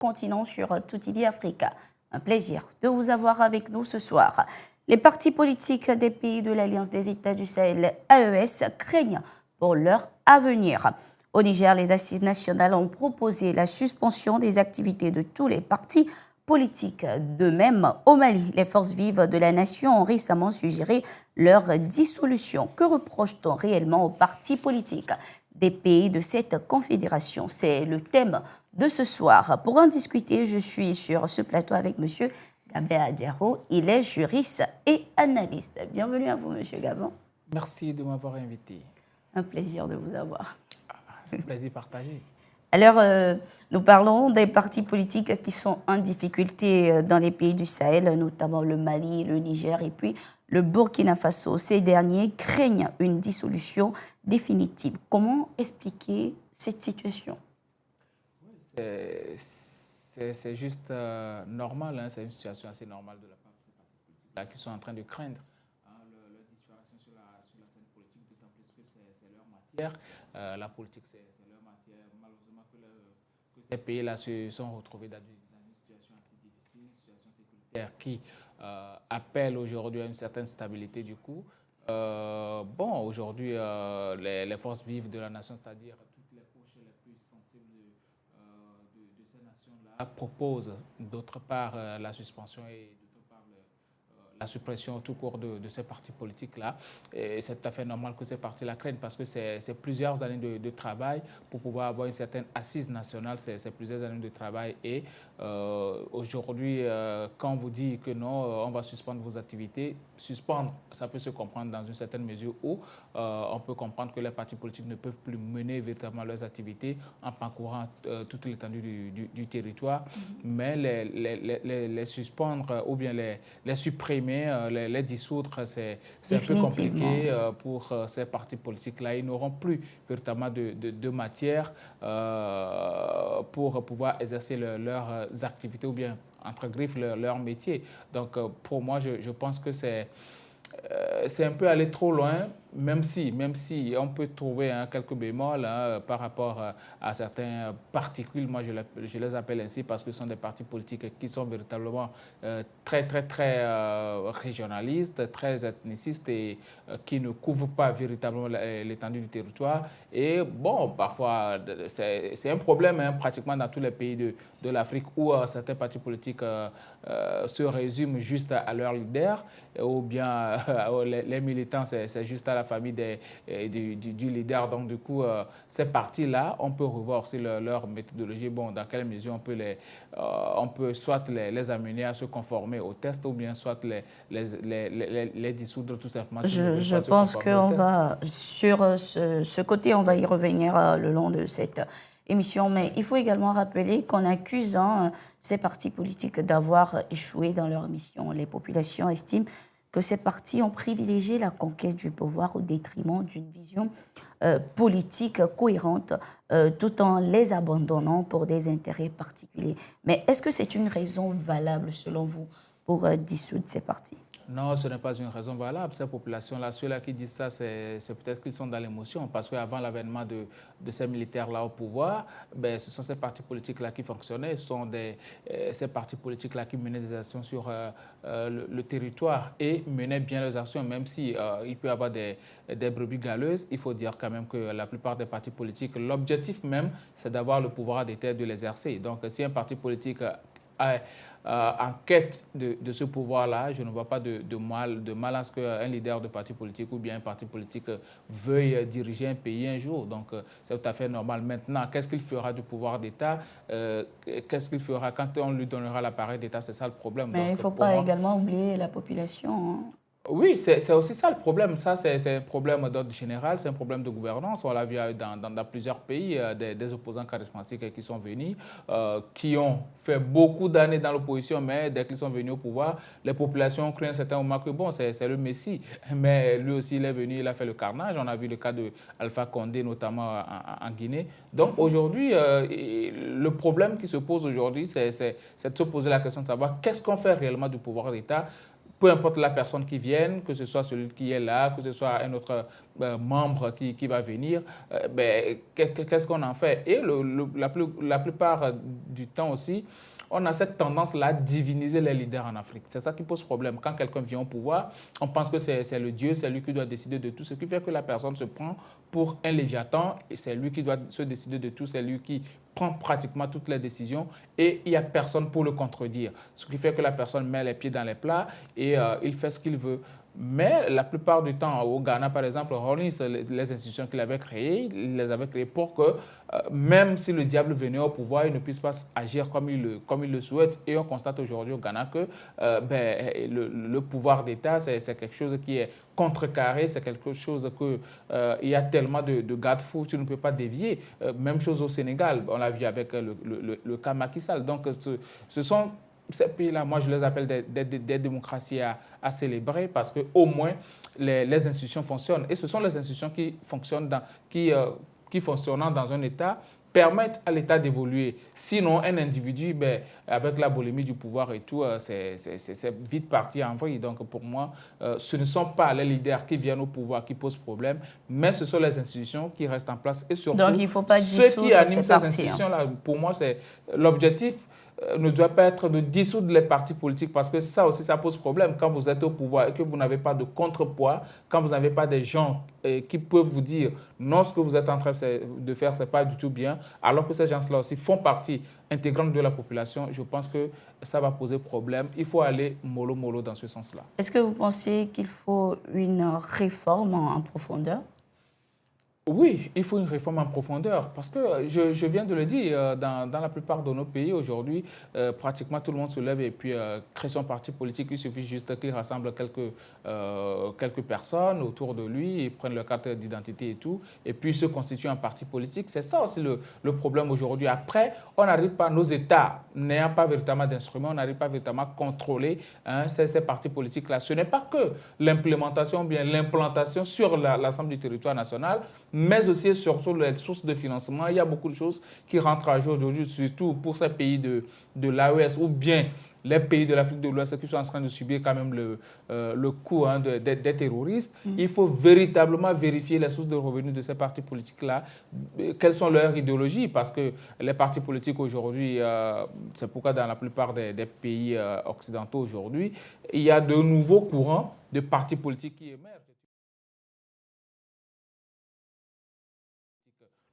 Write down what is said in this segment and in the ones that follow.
continent sur Toutidi Africa. Un plaisir de vous avoir avec nous ce soir. Les partis politiques des pays de l'Alliance des États du Sahel, AES, craignent pour leur avenir. Au Niger, les assises nationales ont proposé la suspension des activités de tous les partis politiques. De même, au Mali, les forces vives de la nation ont récemment suggéré leur dissolution. Que reproche-t-on réellement aux partis politiques des pays de cette confédération? C'est le thème de ce soir. Pour en discuter, je suis sur ce plateau avec M. Gabé Adiaro. Il est juriste et analyste. Bienvenue à vous, M. Gabon. Merci de m'avoir invité. Un plaisir de vous avoir. Un plaisir partagé. Alors, nous parlons des partis politiques qui sont en difficulté dans les pays du Sahel, notamment le Mali, le Niger et puis le Burkina Faso. Ces derniers craignent une dissolution définitive. Comment expliquer cette situation? C'est juste normal, hein, c'est une situation assez normale de la part de ces partis politiques qui sont en train de craindre leur disparition sur la scène politique, d'autant plus que c'est leur matière. La politique, c'est leur matière. Malheureusement que ces pays-là se sont retrouvés dans une situation assez difficile, une situation sécuritaire qui appelle aujourd'hui à une certaine stabilité du coup. Bon, aujourd'hui, les forces vives de la nation, c'est-à-dire toutes les couches les plus sensibles de ces nations-là, proposent d'autre part la suspension et d'autre part la suppression tout court de ces partis politiques-là. Et c'est tout à fait normal que ces partis-là craignent parce que c'est plusieurs années de travail pour pouvoir avoir une certaine assise nationale, c'est plusieurs années de travail. Et aujourd'hui, quand on vous dit que non, on va suspendre vos activités, suspendre, ça peut se comprendre dans une certaine mesure où on peut comprendre que les partis politiques ne peuvent plus mener véritablement leurs activités en parcourant toute l'étendue du territoire, mais les suspendre ou bien les supprimer, les dissoudre, c'est un peu compliqué pour ces partis politiques-là. Ils n'auront plus véritablement de matière pour pouvoir exercer leurs activités ou bien, entre griffes, leur métier. Donc, pour moi, je pense que c'est un peu aller trop loin, même si on peut trouver quelques bémols par rapport à certains particules. Moi, je les appelle ainsi parce que ce sont des partis politiques qui sont véritablement très régionalistes, très ethnicistes et qui ne couvrent pas véritablement l'étendue du territoire. Et bon, parfois, c'est un problème pratiquement dans tous les pays de l'Afrique où certains partis politiques se résument juste à leur leader ou bien les militants, c'est juste à la famille du leader. Donc, du coup, ces partis-là, on peut revoir aussi leur méthodologie. Bon, dans quelle mesure on peut soit les amener à se conformer au test ou bien soit les dissoudre tout simplement. Je pense qu'on va, sur ce côté, on va y revenir le long de cette émission. Mais il faut également rappeler qu'on accuse ces partis politiques d'avoir échoué dans leur mission. Les populations estiment que ces partis ont privilégié la conquête du pouvoir au détriment d'une vision politique cohérente, tout en les abandonnant pour des intérêts particuliers. Mais est-ce que c'est une raison valable, selon vous, pour dissoudre ces partis? Non, ce n'est pas une raison valable. Ces populations-là, ceux-là qui disent ça, c'est peut-être qu'ils sont dans l'émotion. Parce qu'avant l'avènement de ces militaires-là au pouvoir, ben, ce sont ces partis politiques-là qui fonctionnaient. Ce sont ces partis politiques-là qui menaient des actions sur le territoire et menaient bien leurs actions, même si il peut y avoir des brebis galeuses. Il faut dire quand même que la plupart des partis politiques, l'objectif même, c'est d'avoir le pouvoir d'État, de l'exercer. Donc, si un parti politique en quête de ce pouvoir-là, je ne vois pas de mal à ce qu'un leader de parti politique ou bien un parti politique veuille diriger un pays un jour. Donc, c'est tout à fait normal. Maintenant, qu'est-ce qu'il fera du pouvoir d'État? Qu'est-ce qu'il fera quand on lui donnera l'appareil d'État? C'est ça le problème. Mais il ne faut pas également oublier la population. Oui, c'est aussi ça le problème. Ça, c'est un problème d'ordre général, c'est un problème de gouvernance. On l'a vu dans plusieurs pays, des opposants charismatiques qui sont venus, qui ont fait beaucoup d'années dans l'opposition, mais dès qu'ils sont venus au pouvoir, les populations ont cru à un certain moment que bon, c'est le Messie. Mais lui aussi, il est venu, il a fait le carnage. On a vu le cas d'Alpha Condé, notamment en Guinée. Donc aujourd'hui, le problème qui se pose aujourd'hui, c'est de se poser la question de savoir qu'est-ce qu'on fait réellement du pouvoir d'État. peu importe la personne qui vienne, que ce soit celui qui est là, que ce soit un autre membre qui va venir, qu'est-ce qu'on en fait? Et la plupart du temps aussi, on a cette tendance-là à diviniser les leaders en Afrique. C'est ça qui pose problème. Quand quelqu'un vient au pouvoir, on pense que c'est le Dieu, c'est lui qui doit décider de tout, ce qui fait que la personne se prend pour un léviathan, et c'est lui qui doit se décider de tout, c'est lui qui prend pratiquement toutes les décisions et il n'y a personne pour le contredire. Ce qui fait que la personne met les pieds dans les plats et il fait ce qu'il veut. Mais la plupart du temps, au Ghana, par exemple, Rawlings, les institutions qu'il avait créées, il les avait créées pour que, même si le diable venait au pouvoir, il ne puisse pas agir comme il le souhaite. Et on constate aujourd'hui au Ghana que le pouvoir d'État, c'est quelque chose qui est contrecarré, c'est quelque chose que il y a tellement de garde-fous, tu ne peux pas dévier. Même chose au Sénégal, on l'a vu avec le cas Macky Sall. Donc, ce sont ces pays-là, moi, je les appelle des démocraties à célébrer parce qu'au moins, les institutions fonctionnent. Et ce sont les institutions qui fonctionnent qui fonctionnant dans un État permettent à l'État d'évoluer. Sinon, un individu, avec la boulimie du pouvoir et tout, c'est vite parti en vrille. Donc, pour moi, ce ne sont pas les leaders qui viennent au pouvoir qui posent problème, mais ce sont les institutions qui restent en place. Et surtout, donc, il faut pas ceux qui animent ces partis, institutions-là, pour moi, c'est l'objectif ne doit pas être de dissoudre les partis politiques parce que ça aussi, ça pose problème. Quand vous êtes au pouvoir et que vous n'avez pas de contrepoids, quand vous n'avez pas des gens qui peuvent vous dire non, ce que vous êtes en train de faire, ce n'est pas du tout bien, alors que ces gens-là aussi font partie intégrante de la population, je pense que ça va poser problème. Il faut aller mollo dans ce sens-là. Est-ce que vous pensez qu'il faut une réforme en profondeur? Oui, il faut une réforme en profondeur parce que je viens de le dire, dans la plupart de nos pays aujourd'hui, pratiquement tout le monde se lève et puis crée son parti politique. Il suffit juste qu'il rassemble quelques personnes autour de lui, ils prennent leur carte d'identité et tout, et puis se constituent un parti politique. C'est ça aussi le problème aujourd'hui. Après, on n'arrive pas, nos États n'ayant pas véritablement d'instruments, on n'arrive pas véritablement à contrôler ces partis politiques-là. Ce n'est pas que l'implémentation ou bien l'implantation sur l'ensemble du territoire national, mais aussi et surtout les sources de financement. Il y a beaucoup de choses qui rentrent à jour aujourd'hui, surtout pour ces pays de l'AES ou bien les pays de l'Afrique de l'Ouest qui sont en train de subir quand même le coup des terroristes. Il faut véritablement vérifier les sources de revenus de ces partis politiques-là, quelles sont leurs idéologies, parce que les partis politiques aujourd'hui, c'est pourquoi dans la plupart des pays occidentaux aujourd'hui, il y a de nouveaux courants de partis politiques qui émergent.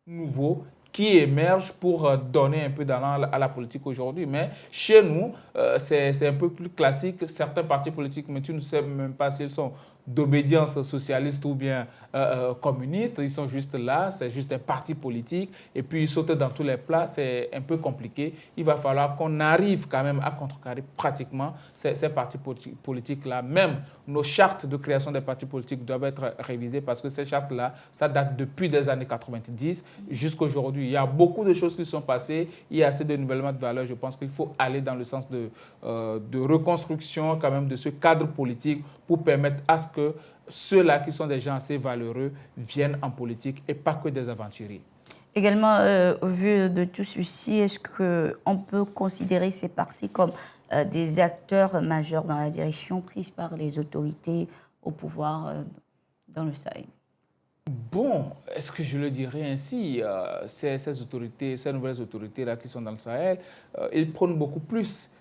Nouveaux qui émergent pour donner un peu d'allant à la politique aujourd'hui. Mais chez nous, c'est un peu plus classique. Certains partis politiques, mais tu ne sais même pas s'ils sont d'obédience socialiste ou bien communiste. Ils sont juste là, c'est juste un parti politique. Et puis, ils sautent dans tous les plats. C'est un peu compliqué. Il va falloir qu'on arrive quand même à contrecarrer pratiquement ces partis politiques-là. Même nos chartes de création des partis politiques doivent être révisées parce que ces chartes-là, ça date depuis les années 90 jusqu'à aujourd'hui. Il y a beaucoup de choses qui sont passées. Il y a assez de nivellement de valeurs. Je pense qu'il faut aller dans le sens de reconstruction quand même de ce cadre politique pour permettre à ce que ceux-là qui sont des gens assez valeureux viennent en politique et pas que des aventuriers. Également, au vu de tout ceci, est-ce qu'on peut considérer ces partis comme des acteurs majeurs dans la direction prise par les autorités au pouvoir dans le Sahel? Bon, est-ce que je le dirais ainsi? Ces autorités, ces nouvelles autorités-là qui sont dans le Sahel, ils prônent beaucoup plus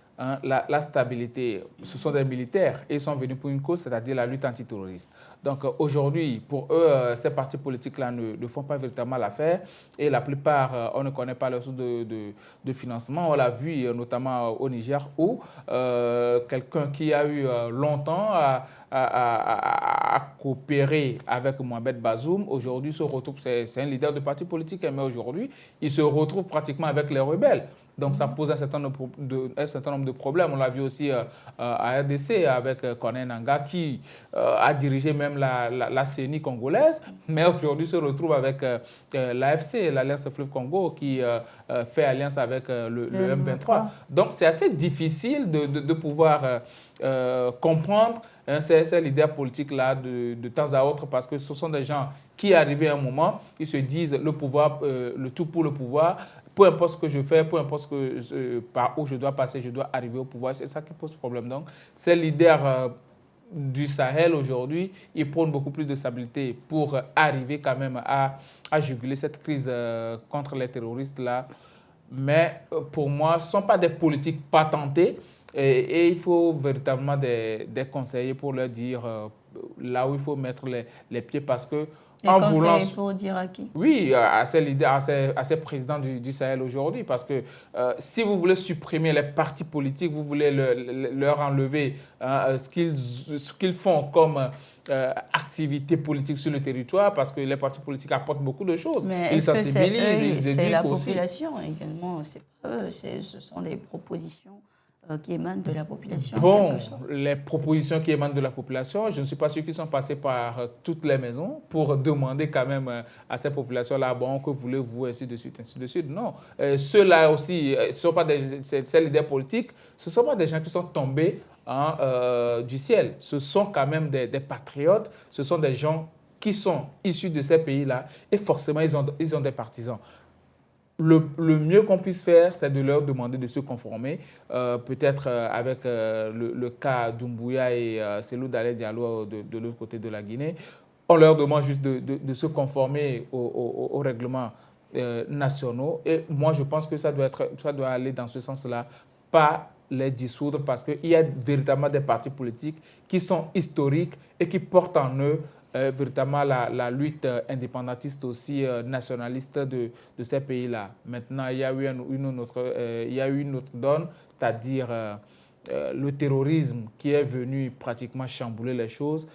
la stabilité. Ce sont des militaires et ils sont venus pour une cause, c'est-à-dire la lutte antiterroriste. Donc aujourd'hui, pour eux, ces partis politiques-là ne font pas véritablement l'affaire et la plupart, on ne connaît pas leurs sources de financement. On l'a vu notamment au Niger où quelqu'un qui a eu longtemps à coopérer avec Mohamed Bazoum, aujourd'hui se retrouve, c'est un leader de parti politique, mais aujourd'hui, il se retrouve pratiquement avec les rebelles. Donc, ça pose un certain nombre de problèmes. On l'a vu aussi à RDC avec Corneille Nangaa qui a dirigé même la CENI congolaise, mais aujourd'hui se retrouve avec l'AFC, l'Alliance Fleuve Congo, qui fait alliance avec le M23. Donc, c'est assez difficile de pouvoir comprendre ces leaders politiques-là de temps à autre parce que ce sont des gens qui, arrivés à un moment, ils se disent le pouvoir, le tout pour le pouvoir. Peu importe ce que je fais, peu importe par où je dois passer, je dois arriver au pouvoir. C'est ça qui pose problème. Donc, ces leaders du Sahel aujourd'hui, ils prônent beaucoup plus de stabilité pour arriver quand même à juguler cette crise contre les terroristes là. Mais pour moi, ce ne sont pas des politiques patentées et il faut véritablement des conseillers pour leur dire là où il faut mettre les pieds parce que des en conseils voulant... pour dire à qui? Oui, à ces leaders, à ces présidents du Sahel aujourd'hui, parce que si vous voulez supprimer les partis politiques, vous voulez leur enlever ce qu'ils font comme activité politique sur le territoire, parce que les partis politiques apportent beaucoup de choses. Mais Ils est-ce que c'est sensibilisent, eux, ils c'est la éduquent aussi. population également? C'est pas eux, ce sont des propositions qui émanent de la population en Bon, quelque sorte. les propositions qui émanent de la population, je ne suis pas sûr qu'ils sont passés par toutes les maisons pour demander quand même à ces populations-là, bon, que voulez-vous, ainsi de suite, ainsi de suite. Non. Ceux-là aussi, ce ne sont pas ces leaders politiques, ce ne sont pas des gens qui sont tombés du ciel. Ce sont quand même des patriotes, ce sont des gens qui sont issus de ces pays-là et forcément, ils ont des partisans. Le mieux qu'on puisse faire, c'est de leur demander de se conformer, peut-être avec le cas d'Umbuya et Cellou Dalein Diallo de l'autre côté de la Guinée. On leur demande juste de se conformer aux règlements nationaux. Et moi, je pense que ça doit aller dans ce sens-là, pas les dissoudre, parce qu'il y a véritablement des partis politiques qui sont historiques et qui portent en eux véritablement la lutte indépendantiste aussi nationaliste de ces pays-là. Maintenant, il y a eu une autre donne, c'est-à-dire le terrorisme qui est venu pratiquement chambouler les choses.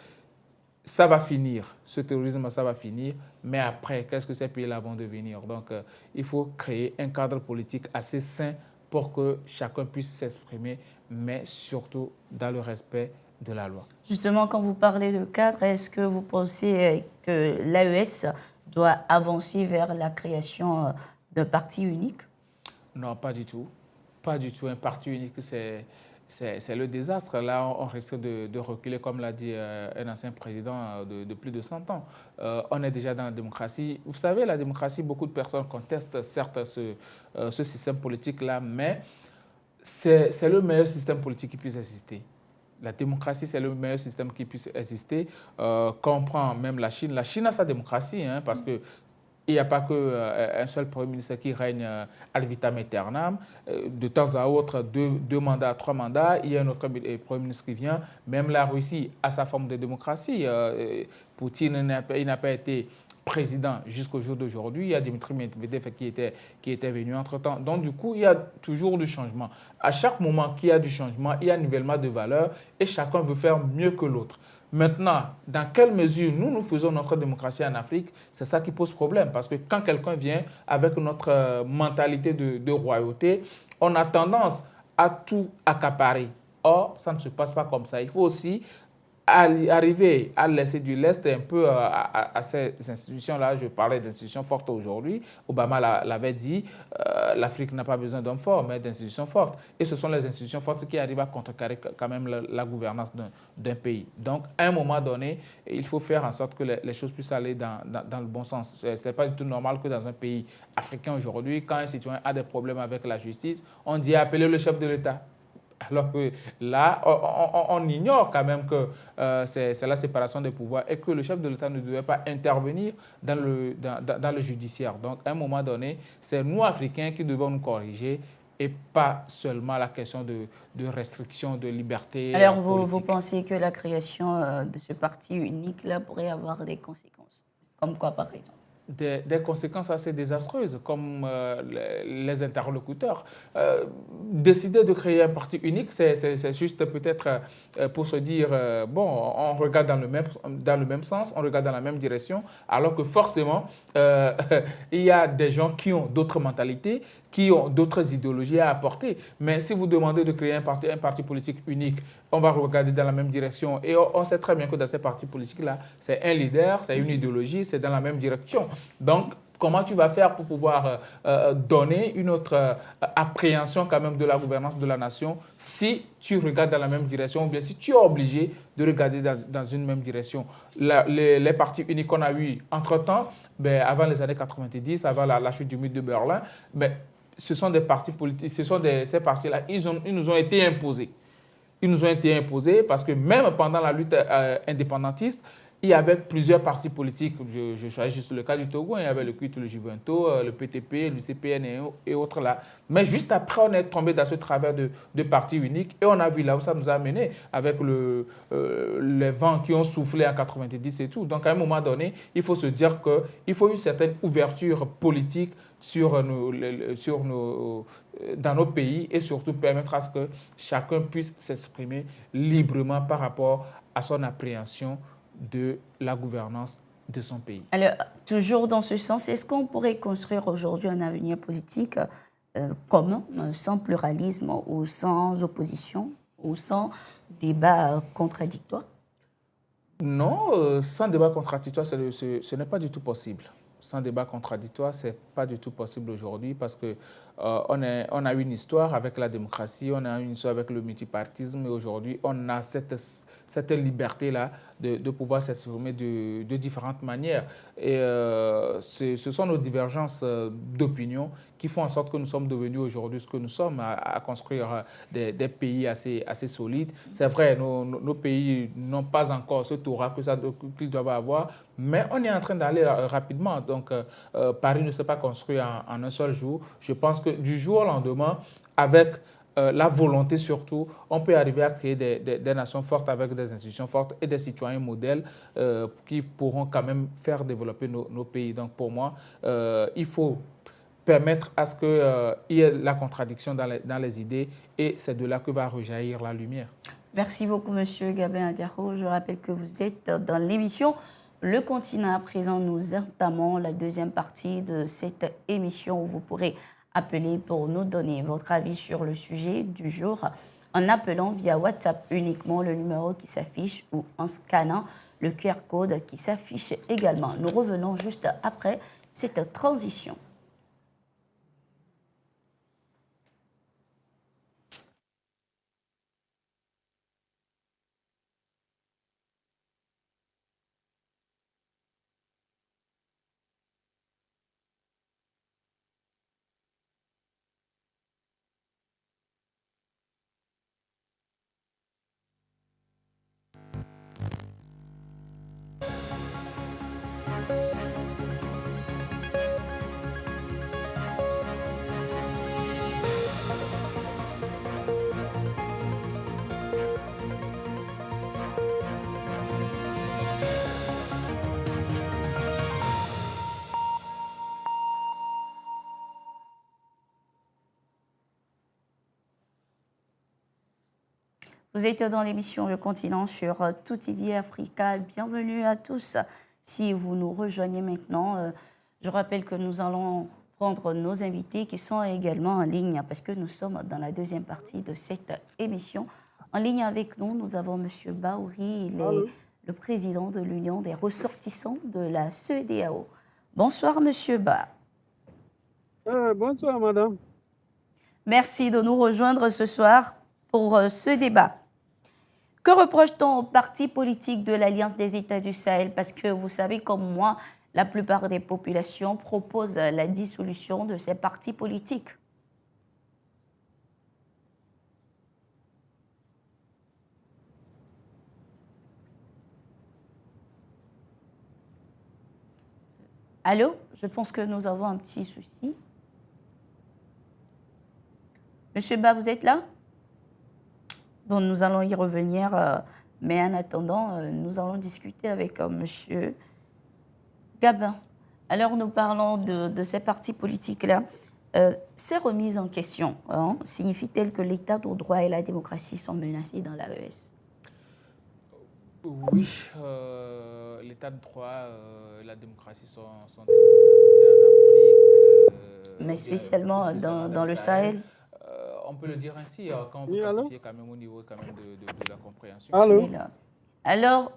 Ça va finir, ce terrorisme, ça va finir, mais après, qu'est-ce que ces pays-là vont devenir? Donc, il faut créer un cadre politique assez sain pour que chacun puisse s'exprimer, mais surtout dans le respect de la loi. Justement, quand vous parlez de cadre, est-ce que vous pensez que l'AES doit avancer vers la création d'un parti unique? Non, pas du tout. Pas du tout. Un parti unique, c'est le désastre. Là, on risque de reculer, comme l'a dit un ancien président de plus de 100 ans. On est déjà dans la démocratie. Vous savez, la démocratie, beaucoup de personnes contestent certes ce système politique-là, mais c'est le meilleur système politique qui puisse exister. La démocratie, c'est le meilleur système qui puisse exister. Quand on prend même la Chine a sa démocratie, hein, parce que il n'y a pas qu'un seul Premier ministre qui règne ad vitam aeternam. De temps à autre, deux mandats, 3 mandats, il y a un autre Premier ministre qui vient. Même la Russie a sa forme de démocratie. Poutine n'a pas été président jusqu'au jour d'aujourd'hui. Il y a Dimitri Medvedev qui était venu entre-temps. Donc, du coup, il y a toujours du changement. À chaque moment qu'il y a du changement, il y a un nivellement de valeurs et chacun veut faire mieux que l'autre. Maintenant, dans quelle mesure nous faisons notre démocratie en Afrique, c'est ça qui pose problème. Parce que quand quelqu'un vient avec notre mentalité de royauté, on a tendance à tout accaparer. Or, ça ne se passe pas comme ça. Il faut aussi arriver à laisser du lest un peu à ces institutions-là. Je parlais d'institutions fortes aujourd'hui. Obama l'avait dit, l'Afrique n'a pas besoin d'hommes forts, mais d'institutions fortes. Et ce sont les institutions fortes qui arrivent à contrecarrer quand même la gouvernance d'un pays. Donc, à un moment donné, il faut faire en sorte que les choses puissent aller dans le bon sens. Ce n'est pas du tout normal que dans un pays africain aujourd'hui, quand un citoyen a des problèmes avec la justice, on dit appeler le chef de l'État. Alors que là, on ignore quand même que c'est la séparation des pouvoirs et que le chef de l'État ne devait pas intervenir dans le judiciaire. Donc, à un moment donné, c'est nous, Africains, qui devons nous corriger et pas seulement la question de restriction de liberté. Alors, vous pensez que la création de ce parti unique-là pourrait avoir des conséquences? Comme quoi, par exemple? Des conséquences assez désastreuses, comme les interlocuteurs. Décider de créer un parti unique, c'est juste peut-être pour se dire, bon, on regarde dans le même sens, on regarde dans la même direction, alors que forcément, il y a des gens qui ont d'autres mentalités, qui ont d'autres idéologies à apporter. Mais si vous demandez de créer un parti politique unique, on va regarder dans la même direction. Et on sait très bien que dans ces partis politiques-là, c'est un leader, c'est une idéologie, c'est dans la même direction. Donc, comment tu vas faire pour pouvoir donner une autre appréhension quand même de la gouvernance de la nation si tu regardes dans la même direction ou bien si tu es obligé de regarder dans une même direction? Les partis uniques qu'on a eu entre-temps, avant les années 90, avant la chute du mur de Berlin, ce sont des partis politiques, ces partis-là, ils nous ont été imposés. ils nous ont été imposés parce que même pendant la lutte indépendantiste, il y avait plusieurs partis politiques. Je choisis juste le cas du Togo. Il y avait le CUT, le Juventus, le PTP, le CPN et autres là. Mais juste après, on est tombé dans ce travers de partis uniques et on a vu là où ça nous a mené avec les vents qui ont soufflé en 90 et tout. Donc, à un moment donné, il faut se dire qu'il faut une certaine ouverture politique dans nos pays et surtout permettre à ce que chacun puisse s'exprimer librement par rapport à son appréhension de la gouvernance de son pays. Alors, toujours dans ce sens, est-ce qu'on pourrait construire aujourd'hui un avenir politique commun, sans pluralisme ou sans opposition ou sans débat contradictoire? Non, sans débat contradictoire, ce n'est pas du tout possible. Sans débat contradictoire, ce n'est pas du tout possible aujourd'hui parce que on a une histoire avec la démocratie, on a une histoire avec le multipartisme et aujourd'hui, on a cette liberté-là de pouvoir s'exprimer de différentes manières. Et ce sont nos divergences d'opinion qui font en sorte que nous sommes devenus aujourd'hui ce que nous sommes, à construire des pays assez solides. C'est vrai, nos pays n'ont pas encore ce Torah qu'ils doivent avoir, mais on est en train d'aller rapidement. Donc, Paris ne s'est pas construit en un seul jour. Je pense que du jour au lendemain, avec la volonté surtout, on peut arriver à créer des nations fortes avec des institutions fortes et des citoyens modèles qui pourront quand même faire développer nos pays. Donc, pour moi, il faut permettre à ce qu'il y ait la contradiction dans les idées et c'est de là que va rejaillir la lumière. Merci beaucoup, M. Gabin Adiaro. Je rappelle que vous êtes dans l'émission Le Continent. À présent, nous entamons la deuxième partie de cette émission où vous pourrez appeler pour nous donner votre avis sur le sujet du jour en appelant via WhatsApp uniquement le numéro qui s'affiche ou en scannant le QR code qui s'affiche également. Nous revenons juste après cette transition. Vous êtes dans l'émission Le Continent sur Tout TV Africa. Bienvenue à tous. Si vous nous rejoignez maintenant, je rappelle que nous allons prendre nos invités qui sont également en ligne parce que nous sommes dans la deuxième partie de cette émission. En ligne avec nous, nous avons M. Baouri, il est le président de l'Union des ressortissants de la CEDEAO. Bonsoir, M. Ba. Bonsoir, madame. Merci de nous rejoindre ce soir pour ce débat. Que reproche-t-on aux partis politiques de l'Alliance des États du Sahel? Parce que vous savez comme moi, la plupart des populations proposent la dissolution de ces partis politiques. Allô? Je pense que nous avons un petit souci. Monsieur Ba, vous êtes là? Bon, nous allons y revenir, mais en attendant, nous allons discuter avec Monsieur Gabin. Alors, nous parlons de ces partis politiques-là. Ces remises en question signifient-elles que l'État de droit et la démocratie sont menacés dans l'AES? Oui, l'État de droit et la démocratie sont menacés en Afrique. Mais spécialement dans le Sahel. On peut le dire ainsi, quand on veut quantifier quand même au niveau quand même de la compréhension. Allô? Alors,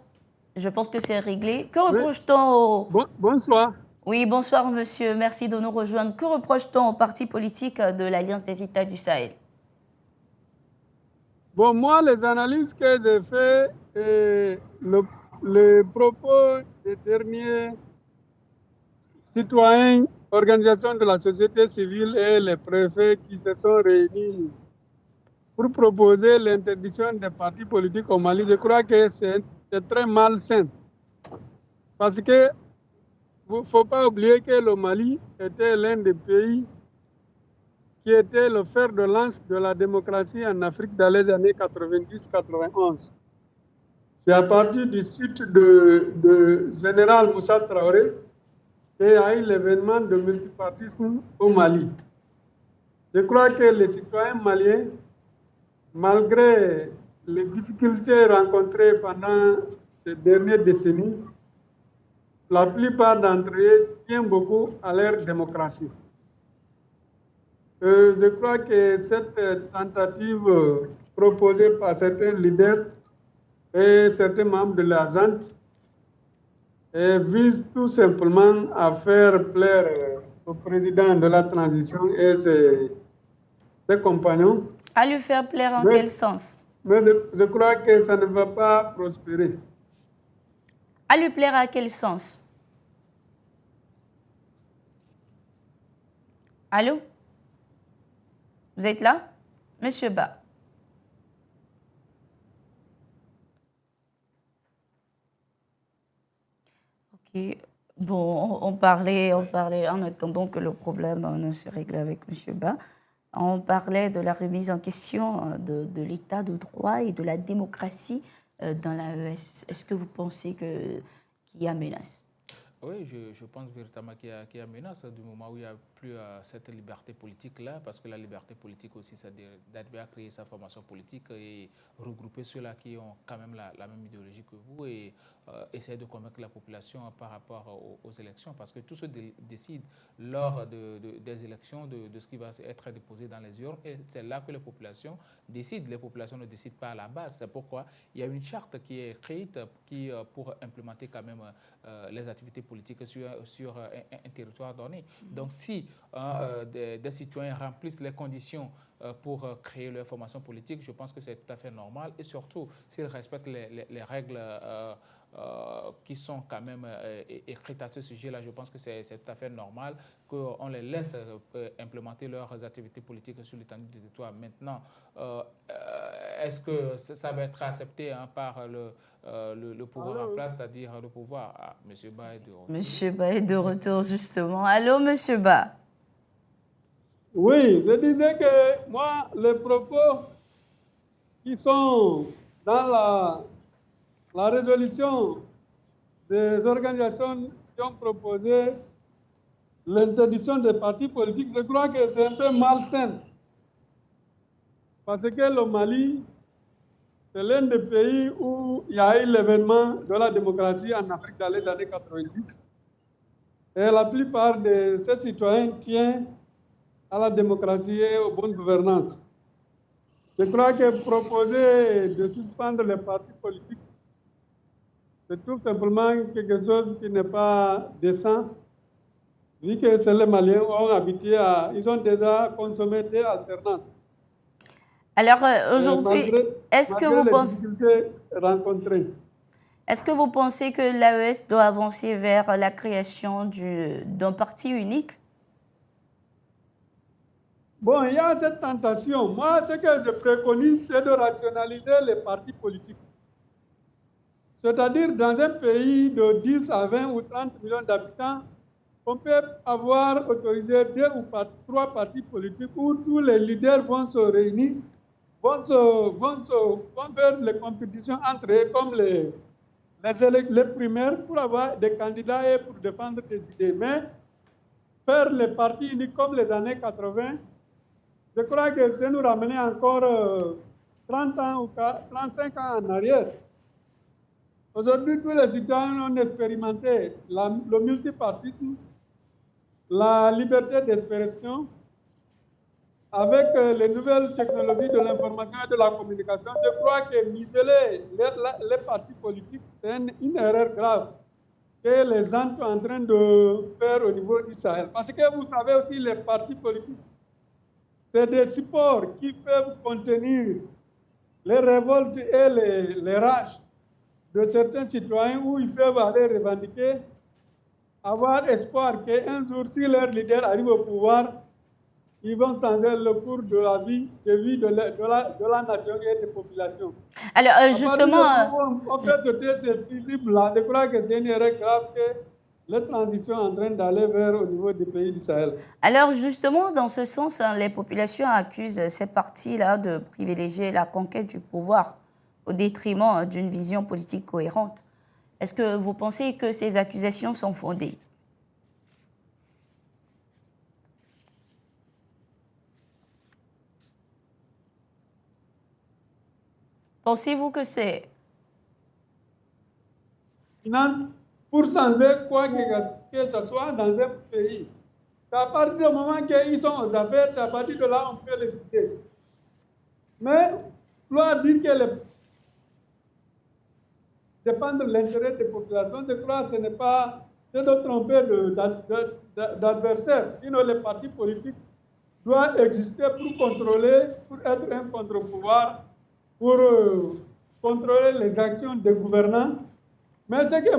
je pense que c'est réglé. Que reproche-t-on Bonsoir. Oui, bonsoir, monsieur. Merci de nous rejoindre. Que reproche-t-on aux partis politiques de l'Alliance des États du Sahel? Bon, moi, les analyses que j'ai faites, le propos des derniers citoyens, organisations de la société civile et les préfets qui se sont réunis pour proposer l'interdiction des partis politiques au Mali, je crois que c'est très malsain. Parce que il ne faut pas oublier que le Mali était l'un des pays qui était le fer de lance de la démocratie en Afrique dans les années 90-91. C'est à partir du site de Général Moussa Traoré qu'il y a eu l'événement de multipartisme au Mali. Je crois que les citoyens maliens, malgré les difficultés rencontrées pendant ces dernières décennies, la plupart d'entre eux tiennent beaucoup à leur démocratie. Je crois que cette tentative proposée par certains leaders et certains membres de la junte vise tout simplement à faire plaire au président de la transition et ses compagnons. À lui faire plaire en quel sens? Mais je crois que ça ne va pas prospérer. À lui plaire à quel sens? Allô? Vous êtes là? Monsieur Ba. Ok. Bon, on parlait en attendant que le problème ne se règle avec Monsieur Ba. On parlait de la remise en question de l'état de droit et de la démocratie dans l'AES. Est-ce que vous pensez qu'il y a menace? Oui, je pense véritablement qu'il y a menace du moment où il n'y a plus cette liberté politique-là, parce que la liberté politique aussi, c'est d'arriver à créer sa formation politique et regrouper ceux-là qui ont quand même la même idéologie que vous et essayer de convaincre la population par rapport aux élections, parce que tout se décide lors des élections de ce qui va être déposé dans les urnes, et c'est là que les populations décident. Les populations ne décident pas à la base. C'est pourquoi il y a une charte qui est écrite pour implémenter quand même les activités politiques sur un territoire donné. Donc si des citoyens remplissent les conditions pour créer leur formation politique, je pense que c'est tout à fait normal, et surtout s'ils respectent les règles qui sont quand même écrites à ce sujet-là, je pense que c'est tout à fait normal qu'on les laisse implémenter leurs activités politiques sur l'étendue du territoire. Maintenant, est-ce que ça va être accepté par le pouvoir en place, c'est-à-dire le pouvoir? Ah, M. Ba est de retour. Monsieur Ba est de retour, justement. Allô, Monsieur Ba? Oui, je disais que moi, les propos qui sont dans la résolution des organisations qui ont proposé l'interdiction des partis politiques, je crois que c'est un peu malsain. Parce que le Mali, c'est l'un des pays où il y a eu l'événement de la démocratie en Afrique dans les années 90. Et la plupart de ces citoyens tiennent à la démocratie et aux bonnes gouvernances. Je crois que proposer de suspendre les partis politiques, c'est tout simplement quelque chose qui n'est pas décent, vu que les Maliens ont habitué ils ont déjà consommé des alternances. Alors aujourd'hui, est-ce que vous pensez que l'AES doit avancer vers la création d'un parti unique? Bon, il y a cette tentation. Moi, ce que je préconise, c'est de rationaliser les partis politiques. C'est-à-dire, dans un pays de 10 à 20 ou 30 millions d'habitants, on peut avoir autorisé 2 ou 3 partis politiques où tous les leaders vont se réunir, vont faire les compétitions entre eux comme les primaires pour avoir des candidats et pour défendre des idées. Mais faire les partis uniques comme les années 80, je crois que c'est nous ramener encore 30 ans ou 35 ans en arrière. Aujourd'hui, tous les citoyens ont expérimenté le multipartisme, la liberté d'expression, avec les nouvelles technologies de l'information et de la communication. Je crois que museler les partis politiques, c'est une erreur grave que les gens sont en train de faire au niveau du Sahel. Parce que vous savez aussi, les partis politiques, c'est des supports qui peuvent contenir les révoltes et les rages de certains citoyens où ils peuvent aller revendiquer, avoir espoir qu'un jour, si leur leader arrive au pouvoir, ils vont changer le cours de la vie, de la nation et des populations. Alors, justement... On peut sauter ces principes-là. Je crois que c'est une erreur grave que la transition est en train d'aller vers au niveau des pays du Sahel. Alors, justement, dans ce sens, les populations accusent ces partis-là de privilégier la conquête du pouvoir au détriment d'une vision politique cohérente. Est-ce que vous pensez que ces accusations sont fondées? Pensez-vous que c'est... Finance pour changer quoi que ce soit dans un pays. C'est à partir du moment qu'ils sont aux affaires, c'est à partir de là on peut les citer. Mais vouloir dire que dépendre de l'intérêt des populations, je crois que ce n'est pas de tromper d'adversaires. Sinon, les partis politiques doivent exister pour contrôler, pour être un contre-pouvoir, pour contrôler les actions des gouvernants. Mais c'est que...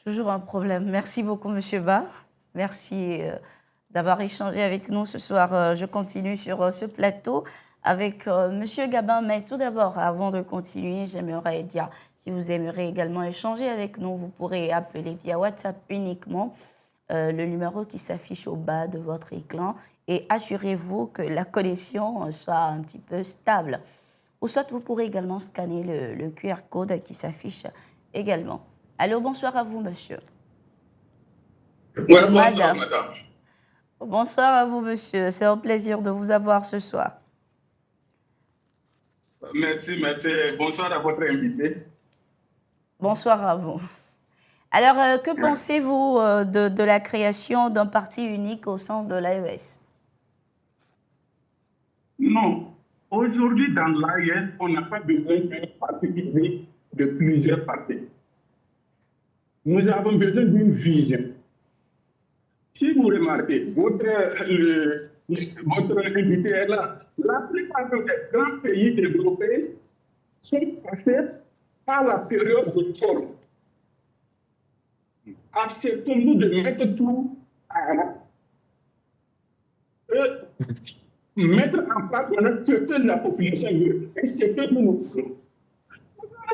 Toujours un problème. Merci beaucoup, M. Ba. Merci d'avoir échangé avec nous ce soir. Je continue sur ce plateau avec M. Gabin. Mais tout d'abord, avant de continuer, j'aimerais dire, si vous aimeriez également échanger avec nous, vous pourrez appeler via WhatsApp uniquement le numéro qui s'affiche au bas de votre écran et assurez-vous que la connexion soit un petit peu stable. Ou soit vous pourrez également scanner le QR code qui s'affiche également. Allô, bonsoir à vous, monsieur. Oui, bonsoir, madame. Bonsoir à vous, monsieur. C'est un plaisir de vous avoir ce soir. Merci, merci. Bonsoir à votre invité. Bonsoir à vous. Alors, que pensez-vous de la création d'un parti unique au sein de l'AES? Non. Aujourd'hui, dans l'AES, on n'a pas besoin d'un parti unique de plusieurs partis. Nous avons besoin d'une vision. Si vous remarquez, votre invité est là. La plupart des grands pays développés sont passés par la période de forme. Acceptons-nous de mettre tout à mettre en place ce que la population veut et ce que nous voulons.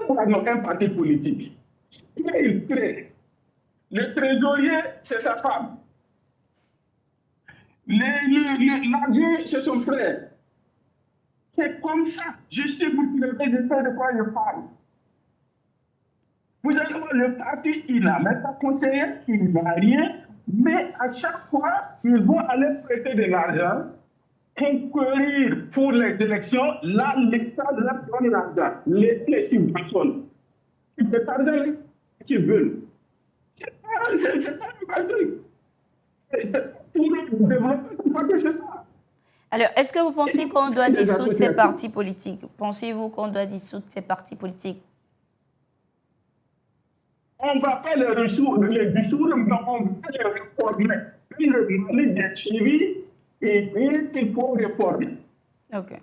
Nous avons un parti politique. Il crée. Le trésorier, c'est sa femme. L'adjoint, c'est son frère. C'est comme ça. Je sais vous qui je sais de quoi je parle. Vous allez voir, le parti, il n'a même pas conseiller, il n'a rien, mais à chaque fois, ils vont aller prêter de l'argent, concourir pour les élections. Là, l'État leur donne l'argent, les subventionne. C'est cet argent qu'ils veulent. C'est pas un truc. Pour le développement, c'est ça. Alors, est-ce que vous pensez qu'on doit dissoudre ces partis politiques? Pensez-vous qu'on doit dissoudre ces partis politiques? On ne va pas les dissoudre, mais on va les réformer. Puis le Mali des suivi et dit qu'il faut réformer. OK.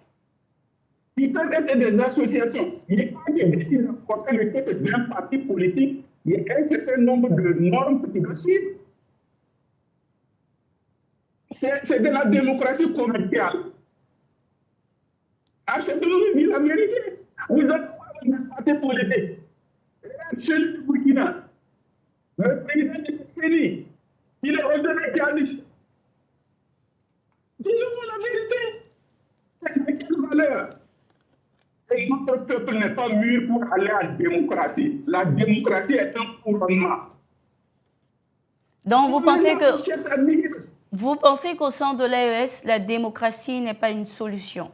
Ils peuvent être des associations. Il n'y a pas de décision pour le tête d'un parti politique. Il y a un certain nombre de normes qui doivent suivre. C'est de la démocratie commerciale. Acceptez-nous de dire la vérité. Vous avez un parti politique. Celui du Burkina, le président de Syrie, il est ordonné Khalis. Disons-nous la vérité. C'est quelle valeur? Et notre peuple n'est pas mûr pour aller à la démocratie. La démocratie est un couronnement. Donc, vous pensez qu'au sein de l'AES, la démocratie n'est pas une solution?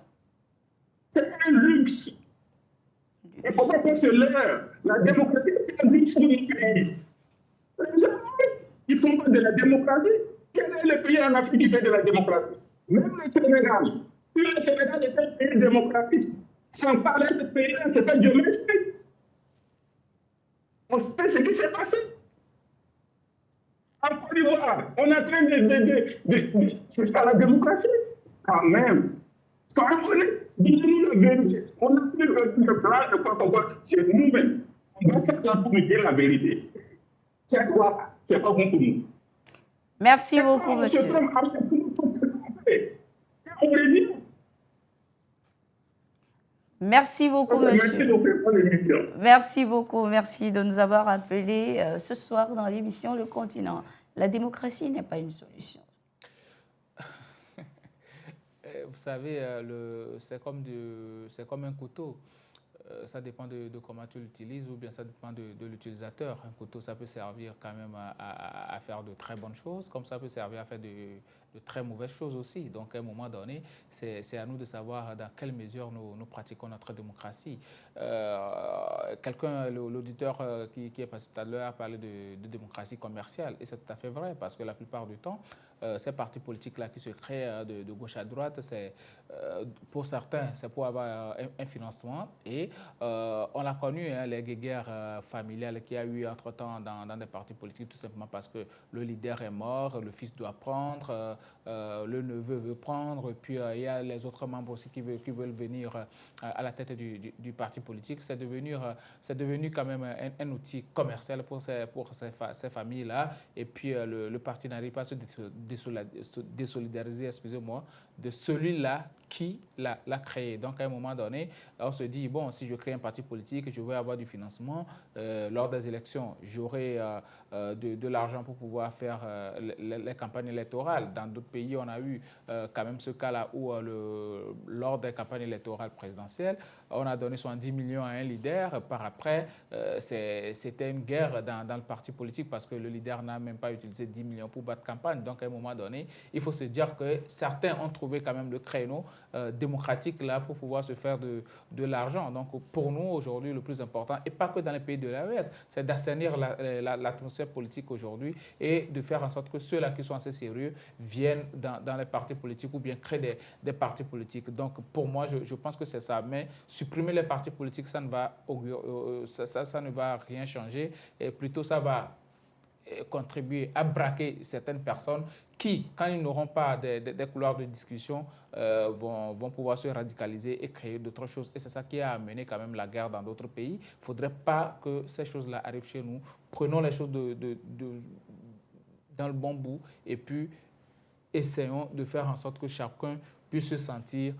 C'est un luxe. Il ne faut pas faire l'erreur. La démocratie est un luxe du pays. Ils ne font pas de la démocratie. Quel est le pays en Afrique qui fait de la démocratie? Même le Sénégal. Si le Sénégal est un pays démocratique, sans parler de pays, c'est pas Dieu merci. On sait ce qui s'est passé. En Côte d'Ivoire, on est en train de c'est ça la démocratie. Quand même. Dis-nous la vérité. On n'a plus le plan de quoi qu'on voit. C'est nous-mêmes. On va s'attendre pour nous dire la vérité. C'est quoi? C'est pas bon pour nous. Merci Et beaucoup, quand on se monsieur. trompe, absolument, on se trompe. Et on revient. Merci beaucoup, Ok, merci monsieur. pour l'émission. Merci beaucoup. Merci de nous avoir appelés ce soir dans l'émission Le Continent. La démocratie n'est pas une solution. Vous savez, c'est comme un couteau. Ça dépend de comment tu l'utilises ou bien ça dépend de l'utilisateur. Un couteau, ça peut servir quand même à faire de très bonnes choses, comme ça peut servir à faire de très mauvaises choses aussi. Donc, à un moment donné, c'est à nous de savoir dans quelle mesure nous pratiquons notre démocratie. L'auditeur qui est passé tout à l'heure a parlé de démocratie commerciale, et c'est tout à fait vrai, parce que la plupart du temps, ces partis politiques-là qui se créent de gauche à droite, pour certains, c'est pour avoir un financement. Et on l'a connu, hein, les guerres familiales qu'il y a eu entre-temps dans des partis politiques, tout simplement parce que le leader est mort, le fils doit prendre, le neveu veut prendre, puis il y a les autres membres aussi qui veulent venir à la tête du parti politique. C'est devenu quand même un outil commercial pour ces familles-là. Et puis le parti n'arrive pas à se désolidariser, excusez-moi, de celui-là qui l'a créé. Donc, à un moment donné, on se dit, bon, si je crée un parti politique, je veux avoir du financement. Lors des élections, j'aurai de l'argent pour pouvoir faire les campagnes électorales. Dans d'autres pays, on a eu quand même ce cas-là où, lors des campagnes électorales présidentielles, on a donné 70 millions à un leader. Par après, c'était une guerre dans le parti politique parce que le leader n'a même pas utilisé 10 millions pour battre campagne. Donc, à un moment donné, il faut se dire que certains ont trouvé quand même le créneau démocratique là pour pouvoir se faire de l'argent. Donc, pour nous, aujourd'hui, le plus important, et pas que dans les pays de l'AES, c'est d'assainir l'atmosphère politique aujourd'hui et de faire en sorte que ceux-là qui sont assez sérieux viennent dans les partis politiques ou bien créent des partis politiques. Donc, pour moi, je pense que c'est ça. Mais supprimer les partis politiques, ça ne va rien changer. Et plutôt, ça va contribuer à braquer certaines personnes qui, quand ils n'auront pas des couloirs de discussion, vont pouvoir se radicaliser et créer d'autres choses. Et c'est ça qui a amené quand même la guerre dans d'autres pays. Il ne faudrait pas que ces choses-là arrivent chez nous. Prenons les choses dans le bon bout et puis essayons de faire en sorte que chacun puisse se sentir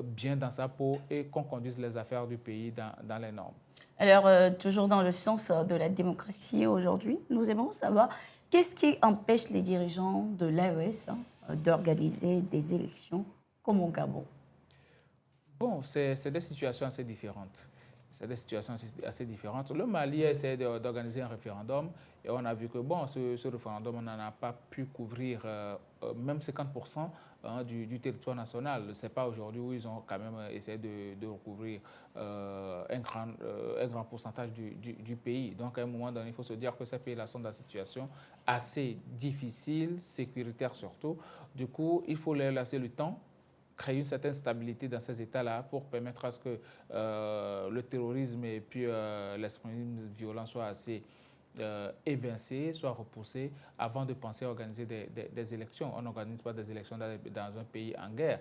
bien dans sa peau et qu'on conduise les affaires du pays dans les normes. Alors, toujours dans le sens de la démocratie aujourd'hui, nous aimerions savoir qu'est-ce qui empêche les dirigeants de l'AES d'organiser des élections comme au Gabon? Bon, c'est des situations assez différentes. C'est des situations assez différentes. Le Mali a essayé d'organiser un référendum et on a vu que bon, ce référendum, on n'en a pas pu couvrir même 50% du territoire national. Ce n'est pas aujourd'hui où ils ont quand même essayé de recouvrir un grand pourcentage du pays. Donc, à un moment donné, il faut se dire que ces pays-là sont dans une situation assez difficile, sécuritaire surtout. Du coup, il faut leur laisser le temps, créer une certaine stabilité dans ces États-là pour permettre à ce que le terrorisme et puis l'extrémisme violent soient assez évincés, soient repoussés avant de penser à organiser des élections. On n'organise pas des élections dans un pays en guerre.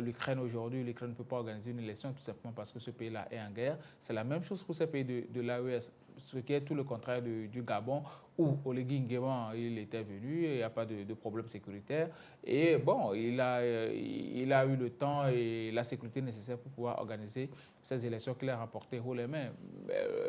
L'Ukraine aujourd'hui, l'Ukraine ne peut pas organiser une élection tout simplement parce que ce pays-là est en guerre. C'est la même chose pour ces pays de l'AES, ce qui est tout le contraire du Gabon où Oligui Nguema, il était venu, il n'y a pas de problème sécuritaire. Et bon, il a eu le temps et la sécurité nécessaire pour pouvoir organiser ces élections qu'il a remportées haut les mains.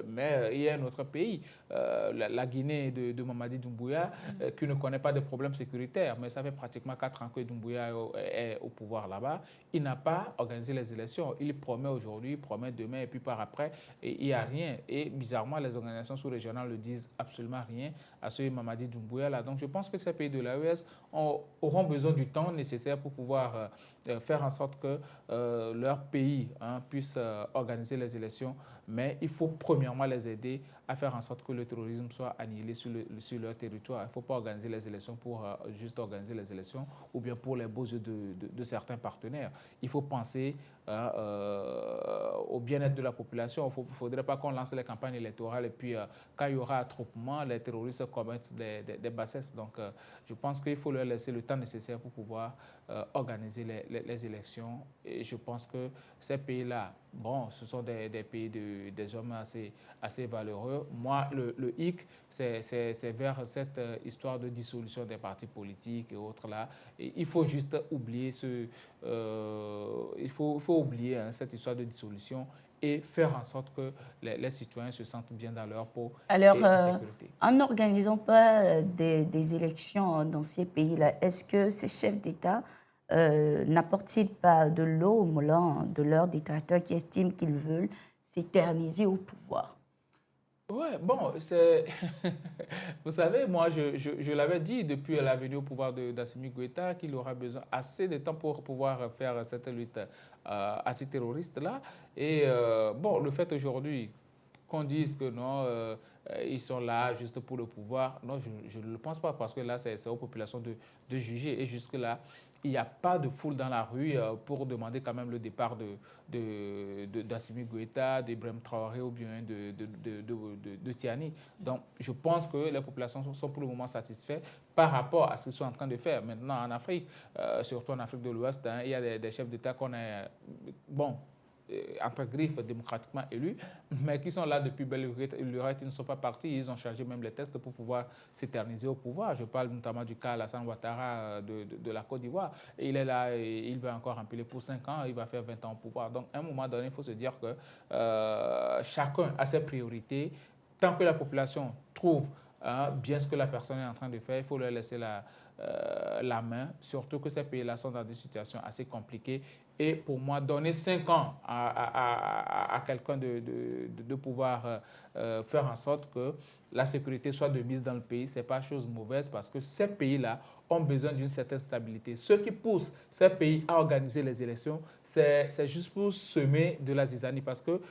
Mais il y a un autre pays, la Guinée de Mamadi Doumbouya, qui ne connaît pas de problème sécuritaire. Mais ça fait pratiquement 4 ans que Doumbouya est au pouvoir là-bas. Il n'a pas organisé les élections. Il promet aujourd'hui, il promet demain, et puis par après, il n'y a rien. Et bizarrement, les organisations sous-régionales ne disent absolument rien à ce Mamadi Doumbouya là. Donc je pense que ces pays de l'AES auront besoin du temps nécessaire pour pouvoir faire en sorte que leur pays puisse organiser les élections. Mais il faut premièrement les aider à faire en sorte que le terrorisme soit annihilé sur leur territoire. Il ne faut pas organiser les élections pour juste organiser les élections ou bien pour les beaux yeux de certains partenaires. Il faut penser au bien-être de la population. Il ne faudrait pas qu'on lance les campagnes électorales électorale. Et puis, quand il y aura attroupement, les terroristes commettent des bassesses. Donc, je pense qu'il faut leur laisser le temps nécessaire pour pouvoir organiser les élections. Et je pense que ces pays-là, bon, ce sont des pays des hommes assez valeureux. Moi, le hic, c'est vers cette histoire de dissolution des partis politiques et autres là. Et il faut juste oublier il faut oublier cette histoire de dissolution et faire en sorte que les citoyens se sentent bien dans leur peau et en sécurité. En n'organisant pas des élections dans ces pays-là, est-ce que ces chefs d'État n'apportent-ils pas de l'eau au moulin de leurs dictateurs qui estiment qu'ils veulent s'éterniser au pouvoir? Oui, bon, vous savez, moi, je l'avais dit depuis la venue au pouvoir d'Assimi Goïta qu'il aura besoin assez de temps pour pouvoir faire cette lutte antiterroriste-là. Et bon, le fait aujourd'hui qu'on dise que non, ils sont là juste pour le pouvoir, non, je ne le pense pas parce que là, c'est aux populations de juger. Et jusque-là, il n'y a pas de foule dans la rue pour demander quand même le départ d'Assimi Goïta, d'Ibrahim Traoré ou bien de Tiani. Donc, je pense que les populations sont pour le moment satisfaites par rapport à ce qu'ils sont en train de faire. Maintenant, en Afrique, surtout en Afrique de l'Ouest, il y a des chefs d'État qu'on est, bon, entre griffes démocratiquement élus, mais qui sont là depuis belle lurette, ils ne sont pas partis, ils ont chargé même les tests pour pouvoir s'éterniser au pouvoir. Je parle notamment du cas Alassane Ouattara de la Côte d'Ivoire. Il est là, il va encore empiler pour 5 ans, il va faire 20 ans au pouvoir. Donc, à un moment donné, il faut se dire que chacun a ses priorités. Tant que la population trouve bien ce que la personne est en train de faire, il faut leur laisser la main, surtout que ces pays-là sont dans des situations assez compliquées. Et pour moi, donner 5 ans à quelqu'un de pouvoir faire en sorte que la sécurité soit de mise dans le pays, ce n'est pas chose mauvaise parce que ces pays-là ont besoin d'une certaine stabilité. Ce qui pousse ces pays à organiser les élections, c'est juste pour semer de la zizanie parce que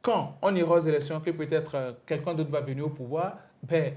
quand on ira aux élections, que peut-être quelqu'un d'autre va venir au pouvoir, ben,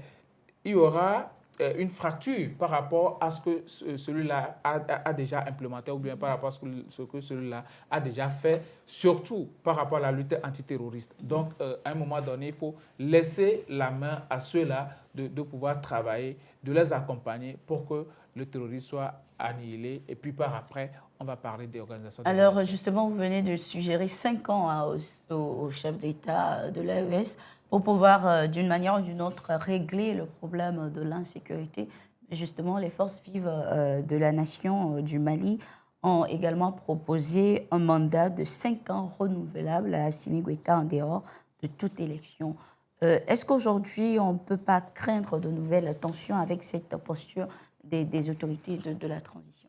il y aura une fracture par rapport à ce que celui-là a déjà implémenté ou bien par rapport à ce que celui-là a déjà fait, surtout par rapport à la lutte antiterroriste. Donc, à un moment donné, il faut laisser la main à ceux-là de pouvoir travailler, de les accompagner pour que le terrorisme soit annihilé. Et puis par après, on va parler des organisations. Alors, justement, vous venez de suggérer 5 ans au chef d'État de l'AES pour pouvoir, d'une manière ou d'une autre, régler le problème de l'insécurité. Justement, les forces vives de la nation du Mali ont également proposé un mandat de 5 ans renouvelable à Assimi Goïta en dehors de toute élection. Est-ce qu'aujourd'hui, on ne peut pas craindre de nouvelles tensions avec cette posture des autorités de la transition?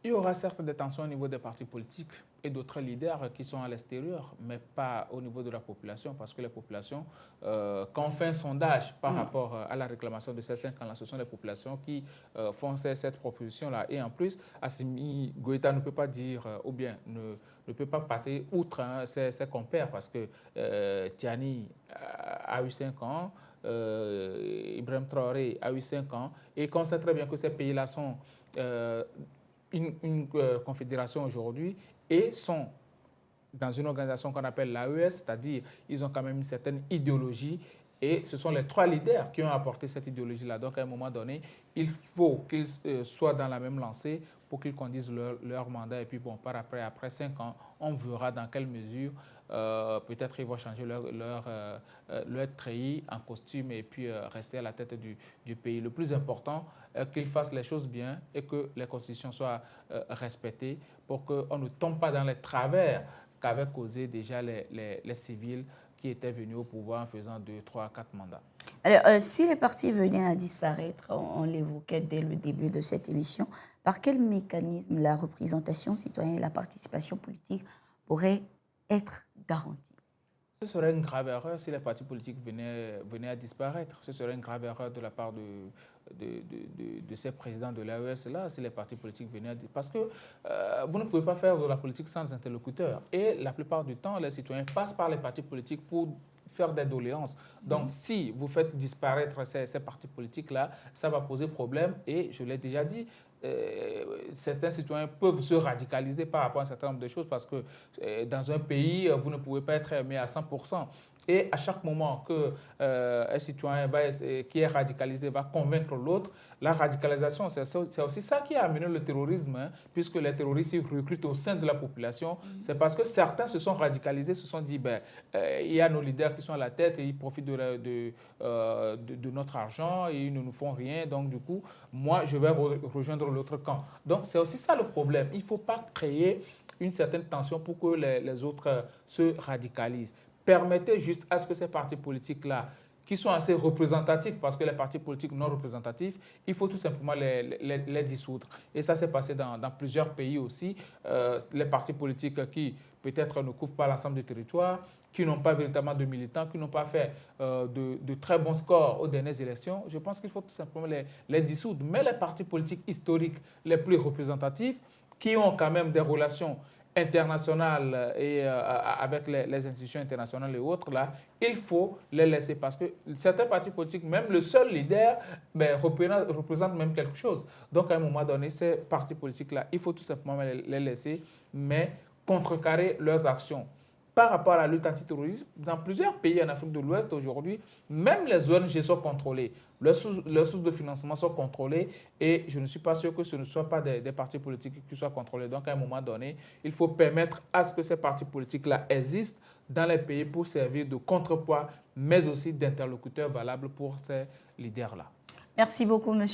Il y aura certes des tensions au niveau des partis politiques et d'autres leaders qui sont à l'extérieur, mais pas au niveau de la population, parce que les populations, quand on fait un sondage par rapport à la réclamation de ces 5 ans-là, ce sont les populations qui font cette proposition-là. Et en plus, Assimi Goïta ne peut pas dire, ou bien ne peut pas partir outre ses compères, parce que Tiani a eu 5 ans, Ibrahim Traoré a eu 5 ans, et qu'on sait très bien que ces pays-là sont une confédération aujourd'hui et sont dans une organisation qu'on appelle l'AES, c'est-à-dire ils ont quand même une certaine idéologie et ce sont les 3 leaders qui ont apporté cette idéologie-là. Donc à un moment donné, il faut qu'ils soient dans la même lancée pour qu'ils conduisent leur mandat et puis bon, après 5 ans, on verra dans quelle mesure peut-être ils vont changer leur treillis en costume et puis rester à la tête du pays. Le plus important est qu'ils fassent les choses bien et que les constitutions soient respectées pour qu'on ne tombe pas dans les travers qu'avaient causé déjà les civils qui étaient venus au pouvoir en faisant 2, 3, 4 mandats. Alors, si les partis venaient à disparaître, on l'évoquait dès le début de cette émission, par quel mécanisme la représentation citoyenne et la participation politique pourraient être garanties? Ce serait une grave erreur si les partis politiques venaient à disparaître. Ce serait une grave erreur de la part de ces présidents de l'AES-là, si les partis politiques venaient à disparaître. Parce que vous ne pouvez pas faire de la politique sans interlocuteurs. Et la plupart du temps, les citoyens passent par les partis politiques pour faire des doléances. Donc, si vous faites disparaître ces partis politiques-là, ça va poser problème. Et je l'ai déjà dit, certains citoyens peuvent se radicaliser par rapport à un certain nombre de choses parce que dans un pays, vous ne pouvez pas être aimé à 100%. Et à chaque moment qu'un citoyen qui est radicalisé va convaincre l'autre, la radicalisation, c'est aussi ça qui a amené le terrorisme, hein, puisque les terroristes ils recrutent au sein de la population. C'est parce que certains se sont radicalisés, se sont dit, il y a nos leaders qui sont à la tête et ils profitent de notre argent et ils ne nous font rien. Donc, du coup, moi, je vais rejoindre l'autre camp. Donc, c'est aussi ça le problème. Il ne faut pas créer une certaine tension pour que les autres se radicalisent. Permettez juste à ce que ces partis politiques-là, qui sont assez représentatifs, parce que les partis politiques non représentatifs, il faut tout simplement les dissoudre. Et ça s'est passé dans plusieurs pays aussi. Les partis politiques qui peut-être ne couvrent pas l'ensemble du territoire, qui n'ont pas véritablement de militants, qui n'ont pas fait de très bons scores aux dernières élections, je pense qu'il faut tout simplement les dissoudre. Mais les partis politiques historiques les plus représentatifs, qui ont quand même des relations internationales et avec les institutions internationales et autres, là, il faut les laisser parce que certains partis politiques, même le seul leader, représente même quelque chose. Donc, à un moment donné, ces partis politiques-là, il faut tout simplement les laisser, mais contrecarrer leurs actions. Par rapport à la lutte antiterroriste, dans plusieurs pays en Afrique de l'Ouest aujourd'hui, même les ONG sont contrôlées. Leurs sources de financement sont contrôlées et je ne suis pas sûr que ce ne soit pas des partis politiques qui soient contrôlés. Donc, à un moment donné, il faut permettre à ce que ces partis politiques-là existent dans les pays pour servir de contrepoids, mais aussi d'interlocuteurs valables pour ces leaders-là. Merci beaucoup, M.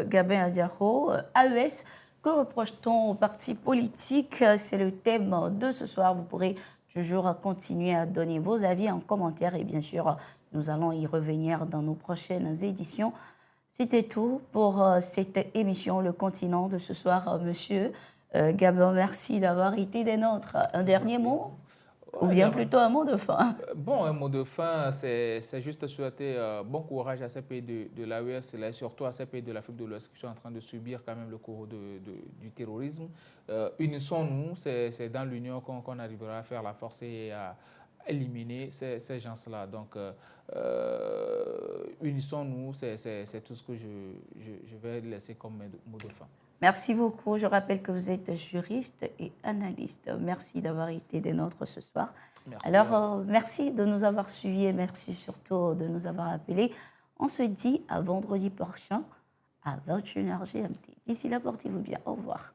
Gabin Adiaro. AES, que reproche-t-on aux partis politiques? C'est le thème de ce soir. Vous pourrez toujours continuer à donner vos avis en commentaire et bien sûr, nous allons y revenir dans nos prochaines éditions. C'était tout pour cette émission Le Continent de ce soir, Monsieur Gabin. Merci d'avoir été des nôtres. Un dernier mot? Ou bien plutôt un mot de fin? Bon, un mot de fin, c'est juste souhaiter bon courage à ces pays de l'AES et surtout à ces pays de l'Afrique de l'Ouest qui sont en train de subir quand même le courroux du terrorisme. Unissons-nous, c'est dans l'union qu'on arrivera à faire la force et à éliminer ces gens-là. Donc, unissons-nous, c'est tout ce que je vais laisser comme mot de fin. Merci beaucoup. Je rappelle que vous êtes juriste et analyste. Merci d'avoir été des nôtres ce soir. Merci. Alors, merci de nous avoir suivis et merci surtout de nous avoir appelés. On se dit à vendredi prochain à 21h GMT. D'ici là, portez-vous bien. Au revoir.